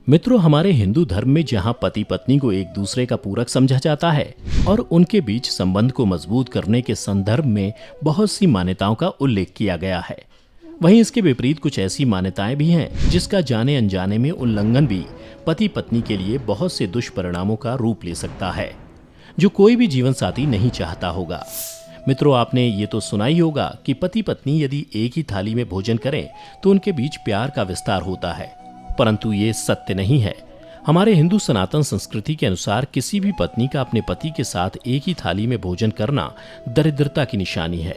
मित्रों, हमारे हिंदू धर्म में जहां पति पत्नी को एक दूसरे का पूरक समझा जाता है और उनके बीच संबंध को मजबूत करने के संदर्भ में बहुत सी मान्यताओं का उल्लेख किया गया है, वहीं इसके विपरीत कुछ ऐसी मान्यताएं भी हैं जिसका जाने अनजाने में उल्लंघन भी पति पत्नी के लिए बहुत से दुष्परिणामों का रूप ले सकता है, जो कोई भी जीवन साथी नहीं चाहता होगा। मित्रों, आपने ये तो सुना ही होगा कि पति पत्नी यदि एक ही थाली में भोजन करें तो उनके बीच प्यार का विस्तार होता है, परंतु ये सत्य नहीं है। हमारे हिंदू सनातन संस्कृति के अनुसार किसी भी पत्नी का अपने पति के साथ एक ही थाली में भोजन करना दरिद्रता की निशानी है।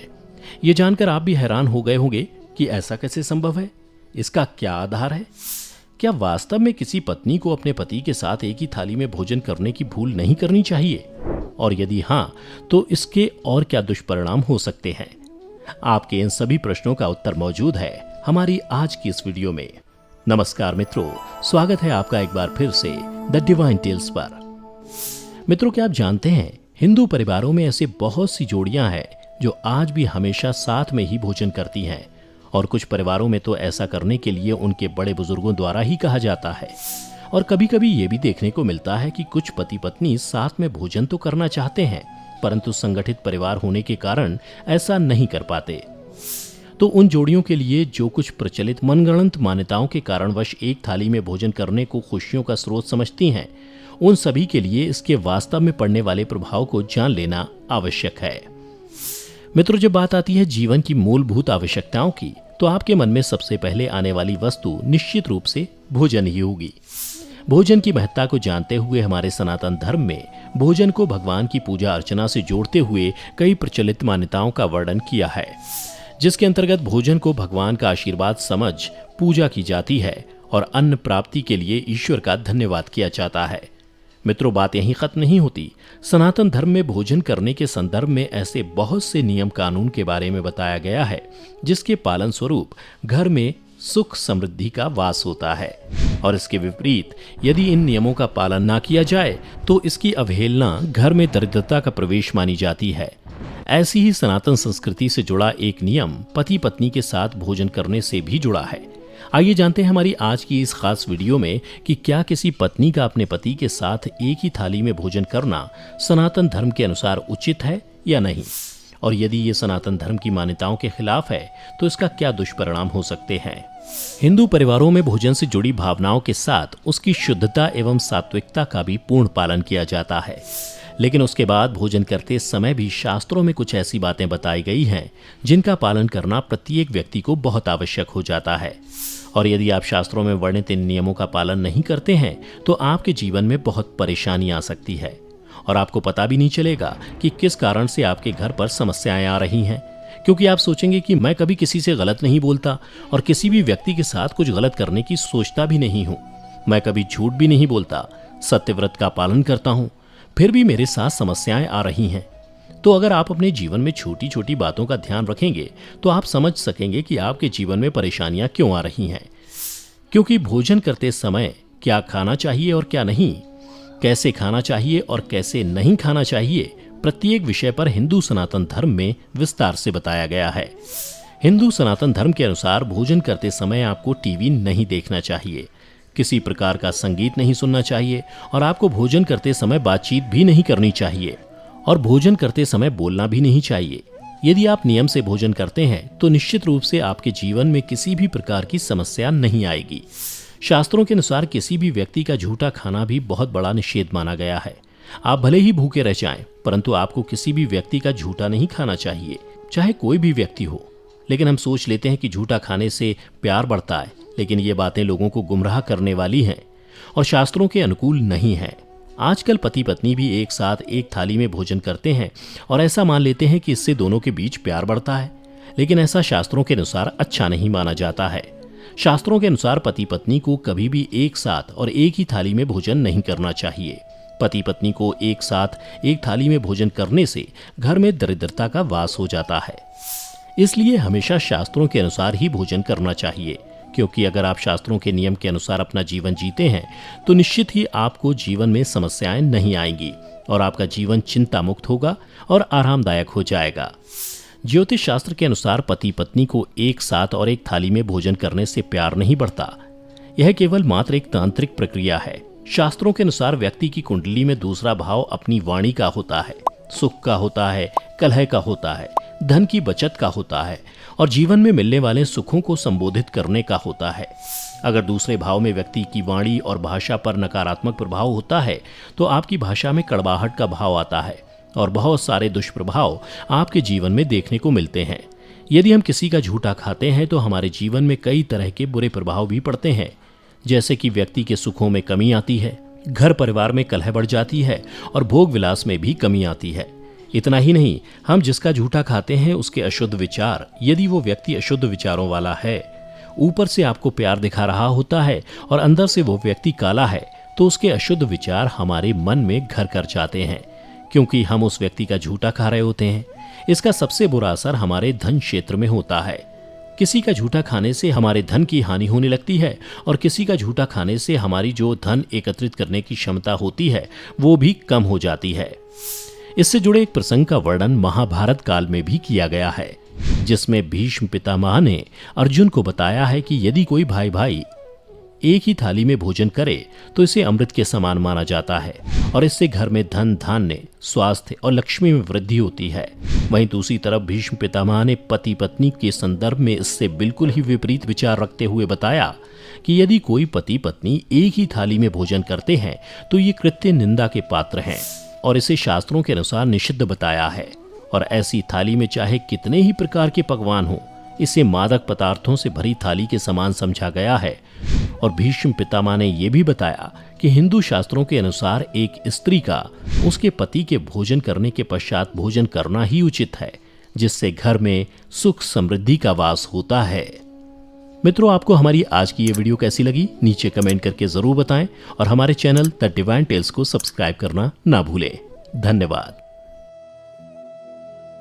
ये जानकर आप भी हैरान हो गए होंगे कि ऐसा कैसे संभव है, इसका क्या आधार है। क्या वास्तव में किसी पत्नी को अपने पति के साथ एक ही थाली में भोजन करने की भूल नहीं करनी चाहिए, और यदि हाँ, तो इसके और क्या दुष्परिणाम हो सकते हैं? आपके इन सभी प्रश्नों का उत्तर मौजूद है हमारी आज की इस वीडियो में। नमस्कार मित्रों, स्वागत है आपका एक बार फिर से द डिवाइन टेल्स पर। मित्रों, क्या आप जानते हैं, हिंदू परिवारों में ऐसे बहुत सी जोड़ियां हैं जो आज भी हमेशा साथ में ही भोजन करती हैं, और कुछ परिवारों में तो ऐसा करने के लिए उनके बड़े बुजुर्गों द्वारा ही कहा जाता है। और कभी कभी ये भी देखने को मिलता है कि कुछ पति पत्नी साथ में भोजन तो करना चाहते हैं, परंतु संगठित परिवार होने के कारण ऐसा नहीं कर पाते। तो उन जोड़ियों के लिए जो कुछ प्रचलित मनगढ़ंत मान्यताओं के कारणवश एक थाली में भोजन करने को खुशियों का स्रोत समझती हैं, उन सभी के लिए इसके वास्तव में पड़ने वाले प्रभाव को जान लेना आवश्यक है। मित्रों, जब बात आती है जीवन की मूलभूत आवश्यकताओं की, तो आपके मन में सबसे पहले आने वाली वस्तु निश्चित रूप से भोजन ही होगी। भोजन की महत्ता को जानते हुए हमारे सनातन धर्म में भोजन को भगवान की पूजा अर्चना से जोड़ते हुए कई प्रचलित मान्यताओं का वर्णन किया है, जिसके अंतर्गत भोजन को भगवान का आशीर्वाद समझ पूजा की जाती है और अन्न प्राप्ति के लिए ईश्वर का धन्यवाद किया जाता है। मित्रों, बात यहीं खत्म नहीं होती। सनातन धर्म में भोजन करने के संदर्भ में ऐसे बहुत से नियम कानून के बारे में बताया गया है, जिसके पालन स्वरूप घर में सुख समृद्धि का वास होता है, और इसके विपरीत यदि इन नियमों का पालन ना किया जाए तो इसकी अवहेलना घर में दरिद्रता का प्रवेश मानी जाती है। ऐसी ही सनातन संस्कृति से जुड़ा एक नियम पति पत्नी के साथ भोजन करने से भी जुड़ा है। आइए जानते हैं हमारी आज की इस खास वीडियो में कि क्या किसी पत्नी का अपने पति के साथ एक ही थाली में भोजन करना सनातन धर्म के अनुसार उचित है या नहीं, और यदि ये सनातन धर्म की मान्यताओं के खिलाफ है तो इसका क्या दुष्परिणाम हो सकते हैं। हिंदू परिवारों में भोजन से जुड़ी भावनाओं के साथ उसकी शुद्धता एवं सात्विकता का भी पूर्ण पालन किया जाता है, लेकिन उसके बाद भोजन करते समय भी शास्त्रों में कुछ ऐसी बातें बताई गई हैं जिनका पालन करना प्रत्येक व्यक्ति को बहुत आवश्यक हो जाता है। और यदि आप शास्त्रों में वर्णित इन नियमों का पालन नहीं करते हैं तो आपके जीवन में बहुत परेशानी आ सकती है, और आपको पता भी नहीं चलेगा कि किस कारण से आपके घर पर समस्याएं आ रही हैं। क्योंकि आप सोचेंगे कि मैं कभी किसी से गलत नहीं बोलता और किसी भी व्यक्ति के साथ कुछ गलत करने की सोचता भी नहीं हूँ, मैं कभी झूठ भी नहीं बोलता, सत्यव्रत का पालन करता हूँ, फिर भी मेरे साथ समस्याएं आ रही हैं। तो अगर आप अपने जीवन में छोटी छोटी बातों का ध्यान रखेंगे तो आप समझ सकेंगे कि आपके जीवन में परेशानियां क्यों आ रही हैं। क्योंकि भोजन करते समय क्या खाना चाहिए और क्या नहीं, कैसे खाना चाहिए और कैसे नहीं खाना चाहिए, प्रत्येक विषय पर हिंदू सनातन धर्म में विस्तार से बताया गया है। हिंदू सनातन धर्म के अनुसार भोजन करते समय आपको टीवी नहीं देखना चाहिए, किसी प्रकार का संगीत नहीं सुनना चाहिए, और आपको भोजन करते समय बातचीत भी नहीं करनी चाहिए, और भोजन करते समय बोलना भी नहीं चाहिए। यदि आप नियम से भोजन करते हैं तो निश्चित रूप से आपके जीवन में किसी भी प्रकार की समस्या नहीं आएगी। शास्त्रों के अनुसार किसी भी व्यक्ति का झूठा खाना भी बहुत बड़ा निषेध माना गया है। आप भले ही भूखे रह जाएं, परंतु आपको किसी भी व्यक्ति का झूठा नहीं खाना चाहिए, चाहे कोई भी व्यक्ति हो। लेकिन हम सोच लेते हैं कि झूठा खाने से प्यार बढ़ता है, लेकिन ये बातें लोगों को गुमराह करने वाली हैं और शास्त्रों के अनुकूल नहीं है। आजकल पति पत्नी भी एक साथ एक थाली में भोजन करते हैं और ऐसा मान लेते हैं कि इससे दोनों के बीच प्यार बढ़ता है, लेकिन ऐसा शास्त्रों के अनुसार अच्छा नहीं माना जाता है। शास्त्रों के अनुसार पति पत्नी को कभी भी एक साथ और एक ही थाली में भोजन नहीं करना चाहिए। पति पत्नी को एक साथ एक थाली में भोजन करने से घर में दरिद्रता का वास हो जाता है। इसलिए हमेशा शास्त्रों के अनुसार ही भोजन करना चाहिए, क्योंकि अगर आप शास्त्रों के नियम के अनुसार अपना जीवन जीते हैं तो निश्चित ही आपको जीवन में समस्याएं नहीं आएंगी और आपका जीवन चिंता मुक्त होगा और आरामदायक हो जाएगा। ज्योतिष शास्त्र के अनुसार पति पत्नी को एक साथ और एक थाली में भोजन करने से प्यार नहीं बढ़ता। यह केवल मात्र एक तांत्रिक प्रक्रिया है। शास्त्रों के अनुसार व्यक्ति की कुंडली में दूसरा भाव अपनी वाणी का होता है, सुख का होता है, कलह का होता है, धन की बचत का होता है और जीवन में मिलने वाले सुखों को संबोधित करने का होता है। अगर दूसरे भाव में व्यक्ति की वाणी और भाषा पर नकारात्मक प्रभाव होता है तो आपकी भाषा में कड़वाहट का भाव आता है और बहुत सारे दुष्प्रभाव आपके जीवन में देखने को मिलते हैं। यदि हम किसी का झूठा खाते हैं तो हमारे जीवन में कई तरह के बुरे प्रभाव भी पड़ते हैं, जैसे कि व्यक्ति के सुखों में कमी आती है, घर परिवार में कलह बढ़ जाती है और भोग विलास में भी कमी आती है। इतना ही नहीं, हम जिसका झूठा खाते हैं उसके अशुद्ध विचार, यदि वो व्यक्ति अशुद्ध विचारों वाला है, ऊपर से आपको प्यार दिखा रहा होता है और अंदर से वो व्यक्ति काला है, तो उसके अशुद्ध विचार हमारे मन में घर कर जाते हैं, क्योंकि हम उस व्यक्ति का झूठा खा रहे होते हैं। इसका सबसे बुरा असर हमारे धन क्षेत्र में होता है। किसी का झूठा खाने से हमारे धन की हानि होने लगती है और किसी का झूठा खाने से हमारी जो धन एकत्रित करने की क्षमता होती है वो भी कम हो जाती है। इससे जुड़े एक प्रसंग का वर्णन महाभारत काल में भी किया गया है, जिसमें भीष्म पितामह ने अर्जुन को बताया है कि यदि कोई भाई भाई एक ही थाली में भोजन करे तो इसे अमृत के समान माना जाता है और इससे घर में धन, धान्य, स्वास्थ्य और लक्ष्मी में वृद्धि होती है। वहीं दूसरी तरफ भीष्म पितामह ने पति पत्नी के संदर्भ में इससे बिल्कुल ही विपरीत विचार रखते हुए बताया कि यदि कोई पति पत्नी एक ही थाली में भोजन करते हैं तो ये कृत्य निंदा के पात्र हैं और इसे शास्त्रों के अनुसार निषिद्ध बताया है। और ऐसी थाली में चाहे कितने ही प्रकार के पकवान हो, इसे मादक पदार्थों से भरी थाली के समान समझा गया है। और भीष्म पितामह ने यह भी बताया कि हिंदू शास्त्रों के अनुसार एक स्त्री का उसके पति के भोजन करने के पश्चात भोजन करना ही उचित है, जिससे घर में सुख समृद्धि का वास होता है। मित्रों, आपको हमारी आज की ये वीडियो कैसी लगी नीचे कमेंट करके जरूर बताएं और हमारे चैनल द डिवाइन टेल्स को सब्सक्राइब करना ना भूलें। धन्यवाद।